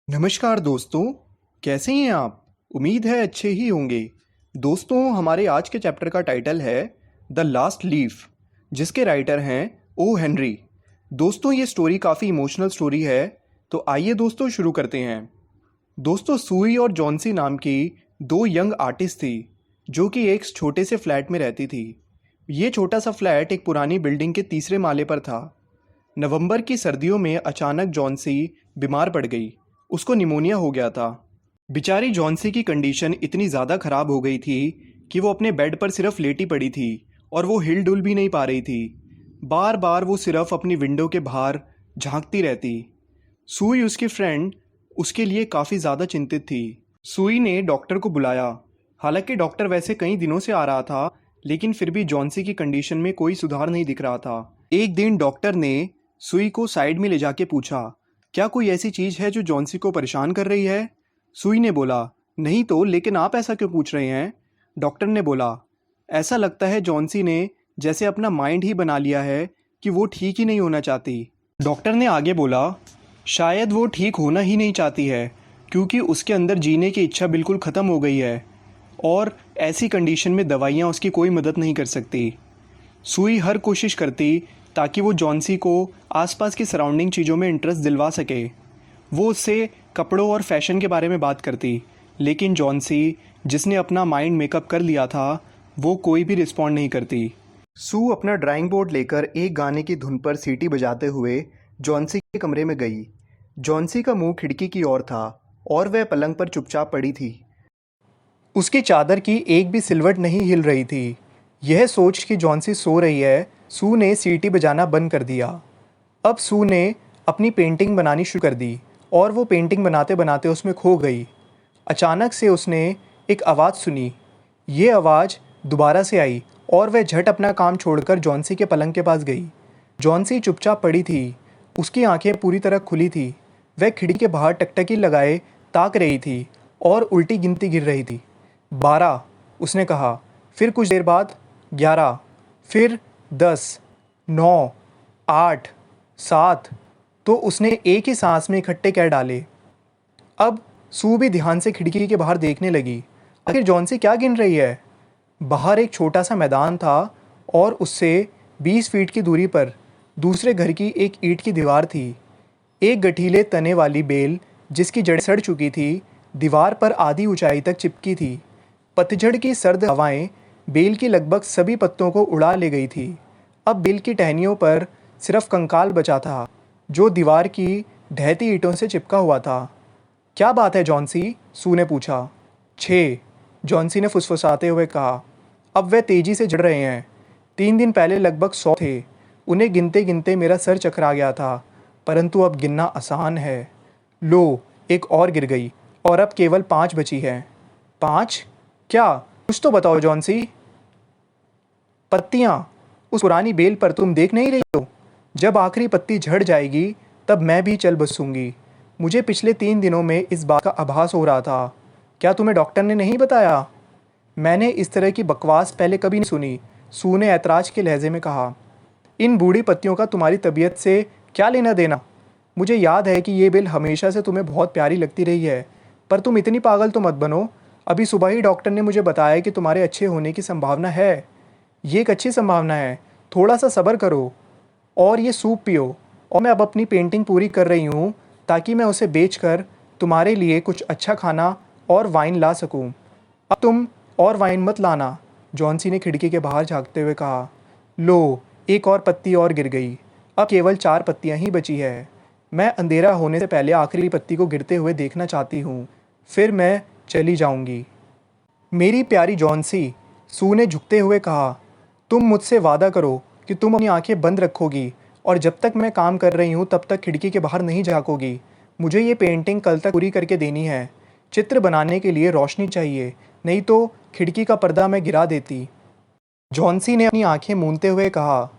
नमस्कार दोस्तों, कैसे हैं आप? उम्मीद है अच्छे ही होंगे। दोस्तों, हमारे आज के चैप्टर का टाइटल है द लास्ट लीफ, जिसके राइटर हैं ओ हेनरी। दोस्तों, ये स्टोरी काफ़ी इमोशनल स्टोरी है, तो आइए दोस्तों शुरू करते हैं। दोस्तों, सुई और जॉन्सी नाम की दो यंग आर्टिस्ट थी, जो कि एक छोटे से फ्लैट में रहती थी। ये छोटा सा फ्लैट एक पुरानी बिल्डिंग के तीसरे माले पर था। नवंबर की सर्दियों में अचानक जॉन्सी बीमार पड़ गई। उसको निमोनिया हो गया था। बेचारी जॉन्सी की कंडीशन इतनी ज़्यादा ख़राब हो गई थी कि वो अपने बेड पर सिर्फ लेटी पड़ी थी और वो हिल डुल भी नहीं पा रही थी। बार बार वो सिर्फ अपनी विंडो के बाहर झांकती रहती। सुई, उसकी फ्रेंड, उसके लिए काफ़ी ज़्यादा चिंतित थी। सुई ने डॉक्टर को बुलाया। हालांकि डॉक्टर वैसे कई दिनों से आ रहा था, लेकिन फिर भी जॉन्सी की कंडीशन में कोई सुधार नहीं दिख रहा था। एक दिन डॉक्टर ने सुई को साइड में ले जाके पूछा, क्या कोई ऐसी चीज़ है जो जॉन्सी को परेशान कर रही है? सुई ने बोला, नहीं तो, लेकिन आप ऐसा क्यों पूछ रहे हैं? डॉक्टर ने बोला, ऐसा लगता है जॉन्सी ने जैसे अपना माइंड ही बना लिया है कि वो ठीक ही नहीं होना चाहती। डॉक्टर ने आगे बोला, शायद वो ठीक होना ही नहीं चाहती है, क्योंकि उसके अंदर जीने की इच्छा बिल्कुल ख़त्म हो गई है और ऐसी कंडीशन में दवाइयाँ उसकी कोई मदद नहीं कर सकती। सुई हर कोशिश करती ताकि वो जॉन्सी को आसपास की सराउंडिंग चीज़ों में इंटरेस्ट दिलवा सके। वो उससे कपड़ों और फैशन के बारे में बात करती, लेकिन जॉन्सी, जिसने अपना माइंड मेकअप कर लिया था, वो कोई भी रिस्पॉन्ड नहीं करती। सू अपना ड्राइंग बोर्ड लेकर एक गाने की धुन पर सीटी बजाते हुए जॉन्सी के कमरे में गई। जॉन्सी का मुंह खिड़की की ओर था और वह पलंग पर चुपचाप पड़ी थी। उसकी चादर की एक भी सिलवट नहीं हिल रही थी। यह सोच कि जॉन्सी सो रही है, सू ने सीटी बजाना बंद कर दिया। अब सू ने अपनी पेंटिंग बनानी शुरू कर दी और वो पेंटिंग बनाते बनाते उसमें खो गई। अचानक से उसने एक आवाज़ सुनी। ये आवाज़ दोबारा से आई और वह झट अपना काम छोड़कर जॉन्सी के पलंग के पास गई। जॉन्सी चुपचाप पड़ी थी। उसकी आंखें पूरी तरह खुली थी। वह खिड़की के बाहर टकटकी लगाए ताक रही थी और उल्टी गिनती गिर रही थी। 12, उसने कहा। फिर कुछ देर बाद 11, फिर 10, 9, 8, 7। तो उसने एक ही सांस में इकट्ठे कह डाले। अब सू भी ध्यान से खिड़की के बाहर देखने लगी। आखिर जॉन्सी क्या गिन रही है? बाहर एक छोटा सा मैदान था और उससे 20 फीट की दूरी पर दूसरे घर की एक ईंट की दीवार थी। एक गठीले तने वाली बेल, जिसकी जड़ें सड़ चुकी थी, दीवार पर आधी ऊंचाई तक चिपकी थी। पतझड़ की सर्द हवाएं बेल की लगभग सभी पत्तों को उड़ा ले गई थी। अब बेल की टहनियों पर सिर्फ कंकाल बचा था, जो दीवार की ढहती ईंटों से चिपका हुआ था। क्या बात है जॉन्सी? सू ने पूछा। 6, जॉन्सी ने फुसफुसाते हुए कहा। अब वे तेजी से चढ़ रहे हैं। 3 दिन पहले लगभग 100 थे। उन्हें गिनते गिनते मेरा सर चकरा गया था, परंतु अब गिनना आसान है। लो, एक और गिर गई और अब केवल 5 बची है। 5? क्या? कुछ तो बताओ जॉन्सी। पत्तियाँ, उस पुरानी बेल पर तुम देख नहीं रही हो? जब आखिरी पत्ती झड़ जाएगी, तब मैं भी चल बसूंगी। मुझे पिछले 3 दिनों में इस बात का आभास हो रहा था। क्या तुम्हें डॉक्टर ने नहीं बताया? मैंने इस तरह की बकवास पहले कभी नहीं सुनी, सू ने ऐतराज के लहजे में कहा। इन बूढ़ी पत्तियों का तुम्हारी तबीयत से क्या लेना देना? मुझे याद है कि ये बेल हमेशा से तुम्हें बहुत प्यारी लगती रही है, पर तुम इतनी पागल तो मत बनो। अभी सुबह ही डॉक्टर ने मुझे बताया कि तुम्हारे अच्छे होने की संभावना है। ये एक अच्छी संभावना है। थोड़ा सा सब्र करो और ये सूप पियो। और मैं अब अपनी पेंटिंग पूरी कर रही हूँ ताकि मैं उसे बेचकर तुम्हारे लिए कुछ अच्छा खाना और वाइन ला सकूँ। अब तुम और वाइन मत लाना, जॉन्सी ने खिड़की के बाहर झाँकते हुए कहा। लो, एक और पत्ती और गिर गई। अब केवल 4 पत्तियाँ ही बची है। मैं अंधेरा होने से पहले आखिरी पत्ती को गिरते हुए देखना चाहती हूँ, फिर मैं चली जाऊँगी। मेरी प्यारी जॉन्सी, सू ने झुकते हुए कहा, तुम मुझसे वादा करो कि तुम अपनी आंखें बंद रखोगी और जब तक मैं काम कर रही हूँ तब तक खिड़की के बाहर नहीं झाँकोगी। मुझे ये पेंटिंग कल तक पूरी करके देनी है। चित्र बनाने के लिए रोशनी चाहिए, नहीं तो खिड़की का पर्दा मैं गिरा देती। जॉन्सी ने अपनी आंखें मूंदते हुए कहा।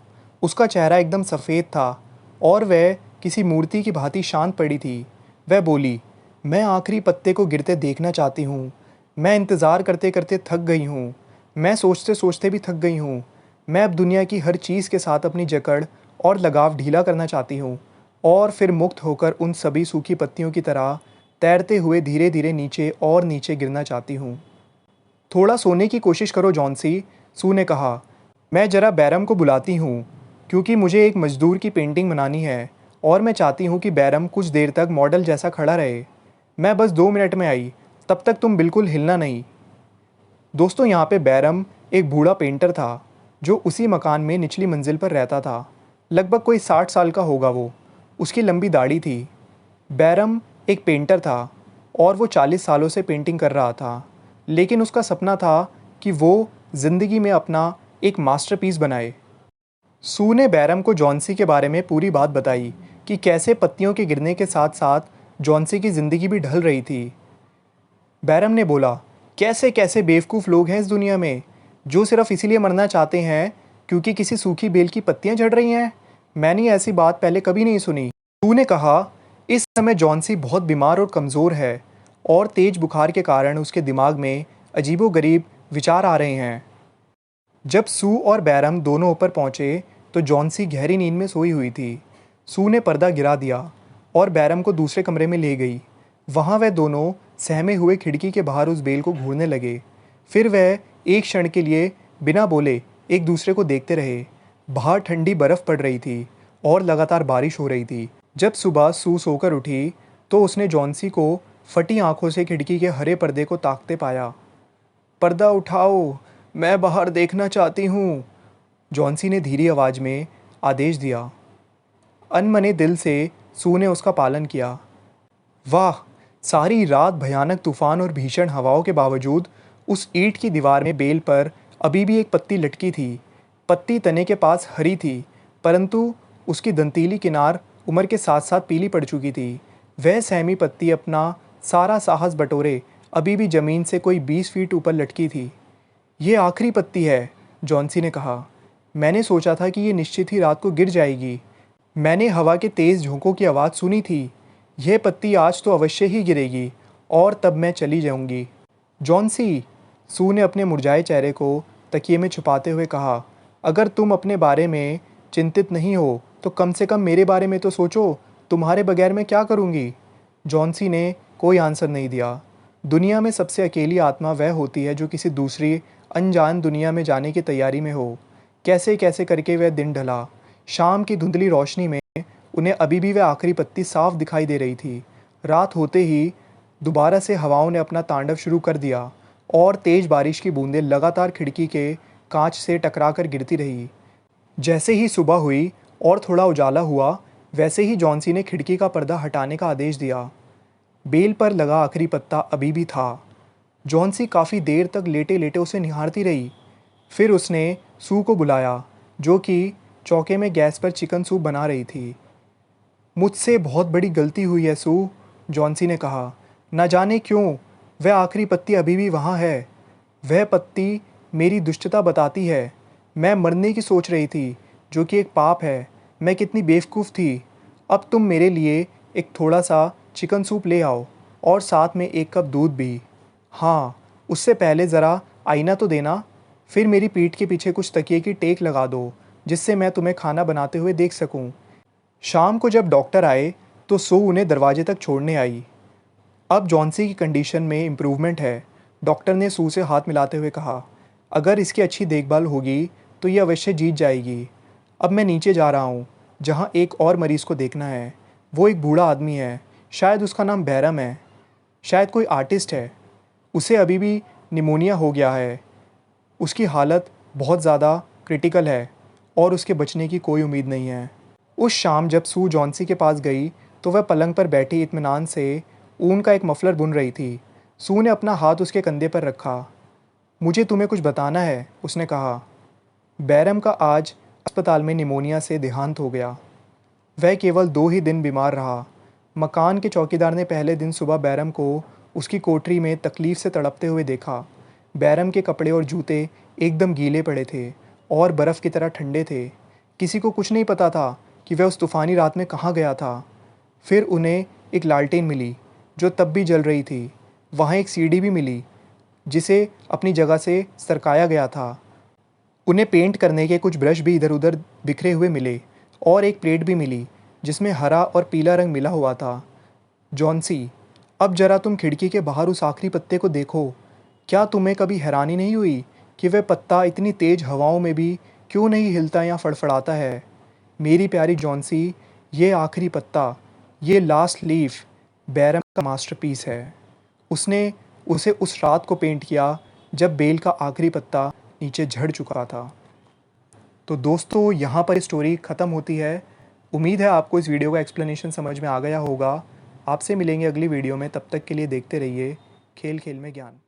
उसका चेहरा एकदम सफ़ेद था और वह किसी मूर्ति की भांति शांत पड़ी थी। वह बोली, मैं आखिरी पत्ते को गिरते देखना चाहती हूँ। मैं इंतज़ार करते करते थक गई हूँ। मैं सोचते सोचते भी थक गई हूँ। मैं अब दुनिया की हर चीज़ के साथ अपनी जकड़ और लगाव ढीला करना चाहती हूँ और फिर मुक्त होकर उन सभी सूखी पत्तियों की तरह तैरते हुए धीरे धीरे नीचे और नीचे गिरना चाहती हूँ। थोड़ा सोने की कोशिश करो जॉन्सी, सू ने कहा। मैं ज़रा बैरम को बुलाती हूँ क्योंकि मुझे एक मज़दूर की पेंटिंग बनानी है और मैं चाहती हूँ कि बैरम कुछ देर तक मॉडल जैसा खड़ा रहे। मैं बस 2 मिनट में आई, तब तक तुम बिल्कुल हिलना नहीं। दोस्तों, यहाँ पे बैरम एक बूढ़ा पेंटर था जो उसी मकान में निचली मंजिल पर रहता था। लगभग कोई 60 साल का होगा वो। उसकी लंबी दाढ़ी थी। बैरम एक पेंटर था और वो 40 सालों से पेंटिंग कर रहा था, लेकिन उसका सपना था कि वो ज़िंदगी में अपना एक मास्टरपीस बनाए। सू ने बैरम को जॉन्सी के बारे में पूरी बात बताई कि कैसे पत्तियों के गिरने के साथ साथ जॉन्सी की ज़िंदगी भी ढल रही थी। बैरम ने बोला, कैसे कैसे बेवकूफ़ लोग हैं इस दुनिया में जो सिर्फ इसीलिए मरना चाहते हैं क्योंकि किसी सूखी बेल की पत्तियां झड़ रही हैं। मैंने ऐसी बात पहले कभी नहीं सुनी। सू ने कहा, इस समय जॉन्सी बहुत बीमार और कमज़ोर है और तेज बुखार के कारण उसके दिमाग में अजीबोगरीब विचार आ रहे हैं। जब सू और बैरम दोनों ऊपर पहुंचे तो जॉन्सी गहरी नींद में सोई हुई थी। सू ने पर्दा गिरा दिया और बैरम को दूसरे कमरे में ले गई। वहां वह दोनों सहमे हुए खिड़की के बाहर उस बेल को घूरने लगे। फिर वह एक क्षण के लिए बिना बोले एक दूसरे को देखते रहे। बाहर ठंडी बर्फ़ पड़ रही थी और लगातार बारिश हो रही थी। जब सुबह सू सोकर उठी तो उसने जॉन्सी को फटी आंखों से खिड़की के हरे पर्दे को ताकते पाया। पर्दा उठाओ, मैं बाहर देखना चाहती हूँ, जॉन्सी ने धीरी आवाज़ में आदेश दिया। अनमने दिल से सू ने उसका पालन किया। वाह! सारी रात भयानक तूफान और भीषण हवाओं के बावजूद उस ईंट की दीवार में बेल पर अभी भी एक पत्ती लटकी थी। पत्ती तने के पास हरी थी, परंतु उसकी दंतीली किनार उम्र के साथ साथ पीली पड़ चुकी थी। वह सहमी पत्ती अपना सारा साहस बटोरे अभी भी ज़मीन से कोई 20 फीट ऊपर लटकी थी। ये आखिरी पत्ती है, जॉन्सी ने कहा। मैंने सोचा था कि ये निश्चित ही रात को गिर जाएगी। मैंने हवा के तेज़ झोंकों की आवाज़ सुनी थी। यह पत्ती आज तो अवश्य ही गिरेगी और तब मैं चली जाऊंगी। जॉन्सी, सू ने अपने मुरझाए चेहरे को तकिए में छुपाते हुए कहा, अगर तुम अपने बारे में चिंतित नहीं हो तो कम से कम मेरे बारे में तो सोचो। तुम्हारे बगैर मैं क्या करूंगी? जॉन्सी ने कोई आंसर नहीं दिया। दुनिया में सबसे अकेली आत्मा वह होती है जो किसी दूसरी अनजान दुनिया में जाने की तैयारी में हो। कैसे कैसे करके वह दिन ढला। शाम की धुंधली रोशनी में उन्हें अभी भी वह आखिरी पत्ती साफ दिखाई दे रही थी। रात होते ही दोबारा से हवाओं ने अपना तांडव शुरू कर दिया और तेज़ बारिश की बूंदें लगातार खिड़की के कांच से टकराकर गिरती रही। जैसे ही सुबह हुई और थोड़ा उजाला हुआ, वैसे ही जॉन्सी ने खिड़की का पर्दा हटाने का आदेश दिया। बेल पर लगा आखिरी पत्ता अभी भी था। जॉन्सी काफ़ी देर तक लेटे लेटे उसे निहारती रही। फिर उसने सू को बुलाया, जो कि चौके में गैस पर चिकन सूप बना रही थी। मुझसे बहुत बड़ी गलती हुई है सू, जॉन्सी ने कहा। न जाने क्यों वह आखिरी पत्ती अभी भी वहाँ है। वह पत्ती मेरी दुष्टता बताती है। मैं मरने की सोच रही थी, जो कि एक पाप है। मैं कितनी बेवकूफ़ थी। अब तुम मेरे लिए एक थोड़ा सा चिकन सूप ले आओ और साथ में एक कप दूध भी। हाँ, उससे पहले ज़रा आईना तो देना। फिर मेरी पीठ के पीछे कुछ तकिए की टेक लगा दो, जिससे मैं तुम्हें खाना बनाते हुए देख सकूं। शाम को जब डॉक्टर आए तो सू उन्हें दरवाजे तक छोड़ने आई। अब जॉन्सी की कंडीशन में इम्प्रूवमेंट है, डॉक्टर ने सू से हाथ मिलाते हुए कहा। अगर इसकी अच्छी देखभाल होगी तो ये अवश्य जीत जाएगी। अब मैं नीचे जा रहा हूँ, जहाँ एक और मरीज़ को देखना है। वो एक बूढ़ा आदमी है, शायद उसका नाम बैरम है, शायद कोई आर्टिस्ट है। उसे अभी भी निमोनिया हो गया है। उसकी हालत बहुत ज़्यादा क्रिटिकल है और उसके बचने की कोई उम्मीद नहीं है। उस शाम जब सू जॉन्सी के पास गई तो वह पलंग पर बैठी इत्मीनान से ऊन का एक मफलर बुन रही थी। सू ने अपना हाथ उसके कंधे पर रखा। मुझे तुम्हें कुछ बताना है, उसने कहा। बैरम का आज अस्पताल में निमोनिया से देहांत हो गया। वह केवल 2 ही दिन बीमार रहा। मकान के चौकीदार ने पहले दिन सुबह बैरम को उसकी कोठरी में तकलीफ़ से तड़पते हुए देखा। बैरम के कपड़े और जूते एकदम गीले पड़े थे और बर्फ़ की तरह ठंडे थे। किसी को कुछ नहीं पता था कि वह उस तूफ़ानी रात में कहाँ गया था। फिर उन्हें एक लालटेन मिली जो तब भी जल रही थी। वहाँ एक सीढ़ी भी मिली जिसे अपनी जगह से सरकाया गया था। उन्हें पेंट करने के कुछ ब्रश भी इधर उधर बिखरे हुए मिले और एक प्लेट भी मिली जिसमें हरा और पीला रंग मिला हुआ था। जॉन्सी, अब जरा तुम खिड़की के बाहर उस आखिरी पत्ते को देखो। क्या तुम्हें कभी हैरानी नहीं हुई कि वह पत्ता इतनी तेज हवाओं में भी क्यों नहीं हिलता या फड़फड़ाता है? मेरी प्यारी जॉन्सी, ये आखिरी पत्ता, ये लास्ट लीफ बैरम का मास्टरपीस है। उसने उसे उस रात को पेंट किया जब बेल का आखिरी पत्ता नीचे झड़ चुका था। तो दोस्तों, यहाँ पर स्टोरी ख़त्म होती है। उम्मीद है आपको इस वीडियो का एक्सप्लेनेशन समझ में आ गया होगा। आपसे मिलेंगे अगली वीडियो में, तब तक के लिए देखते रहिए खेल खेल में ज्ञान।